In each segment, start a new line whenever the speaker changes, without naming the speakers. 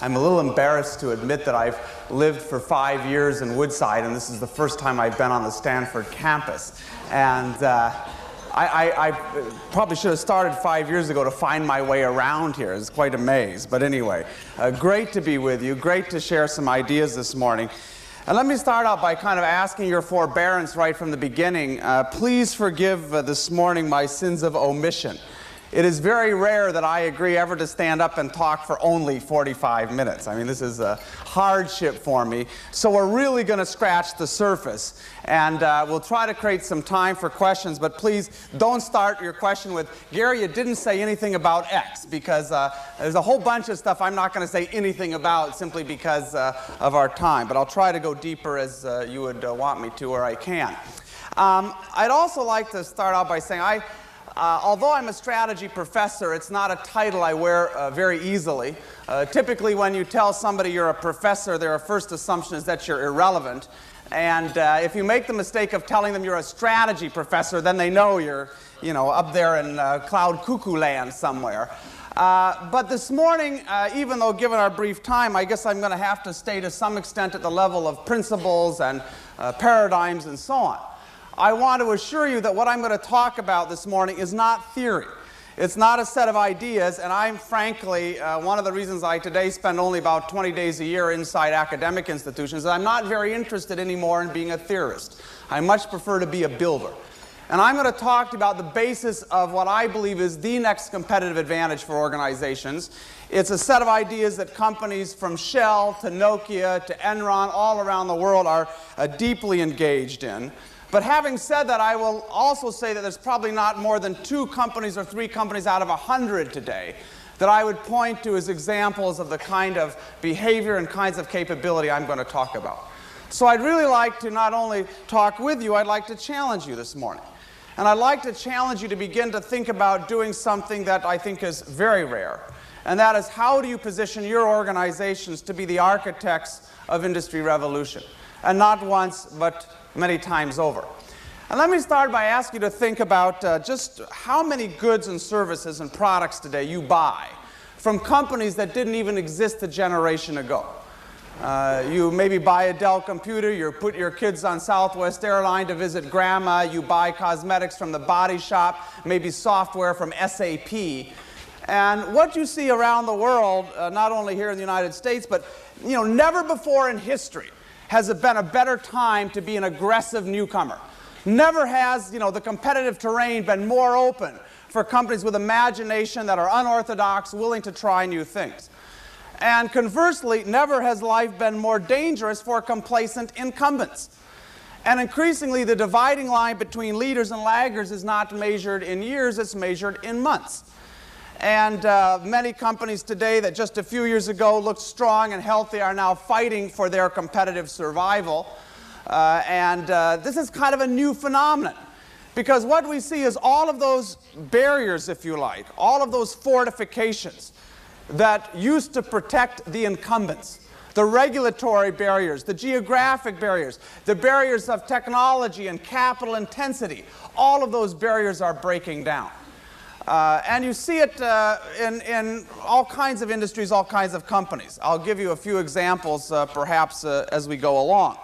I'm a little embarrassed to admit that I've lived for 5 years in Woodside, and this is the first time I've been on the Stanford campus. And I probably should have started 5 years ago to find my way around here. It's quite a maze. But anyway, great to be with you. Great to share some ideas this morning. And let me start out by kind of asking your forbearance right from the beginning. Please forgive this morning my sins of omission. It is very rare that I agree ever to stand up and talk for only 45 minutes. I mean, this is a hardship for me. So we're really going to scratch the surface. And we'll try to create some time for questions. But please don't start your question with, Gary, you didn't say anything about X. Because there's a whole bunch of stuff I'm not going to say anything about simply because of our time. But I'll try to go deeper as you would want me to, or I can. I'd also like to start out by saying although I'm a strategy professor, it's not a title I wear very easily. Typically, when you tell somebody you're a professor, their first assumption is that you're irrelevant. And if you make the mistake of telling them you're a strategy professor, then they know you're, up there in cloud cuckoo land somewhere. But this morning, even though given our brief time, I guess I'm going to have to stay to some extent at the level of principles and paradigms and so on. I want to assure you that what I'm going to talk about this morning is not theory. It's not a set of ideas, and I'm frankly, one of the reasons I today spend only about 20 days a year inside academic institutions is I'm not very interested anymore in being a theorist. I much prefer to be a builder. And I'm going to talk about the basis of what I believe is the next competitive advantage for organizations. It's a set of ideas that companies from Shell to Nokia to Enron all around the world are deeply engaged in. But having said that, I will also say that there's probably not more than 2 companies or 3 companies out of 100 today that I would point to as examples of the kind of behavior and kinds of capability I'm going to talk about. So I'd really like to not only talk with you, I'd like to challenge you this morning. And I'd like to challenge you to begin to think about doing something that I think is very rare. And that is, how do you position your organizations to be the architects of industry revolution? And not once, but many times over. And let me start by asking you to think about just how many goods and services and products today you buy from companies that didn't even exist a generation ago. You maybe buy a Dell computer, you put your kids on Southwest Airline to visit grandma, you buy cosmetics from the Body Shop, maybe software from SAP. And what you see around the world, not only here in the United States, but never before in history has it been a better time to be an aggressive newcomer. Never has, the competitive terrain been more open for companies with imagination that are unorthodox, willing to try new things. And conversely, never has life been more dangerous for complacent incumbents. And increasingly, the dividing line between leaders and laggards is not measured in years, it's measured in months. And many companies today that just a few years ago looked strong and healthy are now fighting for their competitive survival. This is kind of a new phenomenon. Because what we see is all of those barriers, if you like, all of those fortifications that used to protect the incumbents, the regulatory barriers, the geographic barriers, the barriers of technology and capital intensity, all of those barriers are breaking down. And you see it in all kinds of industries, all kinds of companies. I'll give you a few examples perhaps as we go along.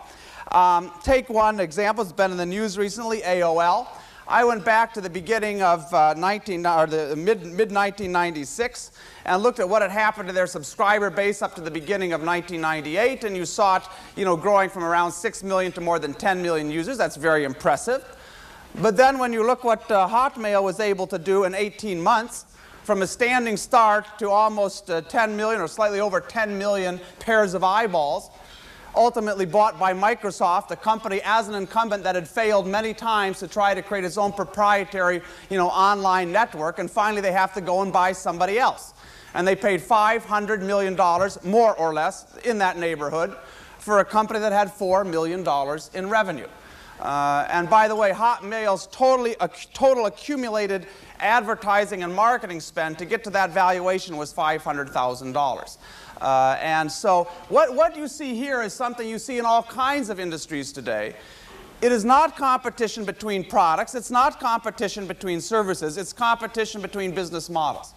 Take one example that's been in the news recently, AOL. I went back to the beginning of mid-1996 and looked at what had happened to their subscriber base up to the beginning of 1998, and you saw it growing from around 6 million to more than 10 million users. That's very impressive. But then when you look what Hotmail was able to do in 18 months, from a standing start to almost 10 million or slightly over 10 million pairs of eyeballs, ultimately bought by Microsoft, a company as an incumbent that had failed many times to try to create its own proprietary online network, and finally they have to go and buy somebody else. And they paid $500 million, more or less, in that neighborhood, for a company that had $4 million in revenue. And by the way, Hotmail's total accumulated advertising and marketing spend to get to that valuation was $500,000. And so what you see here is something you see in all kinds of industries today. It is not competition between products. It's not competition between services. It's competition between business models.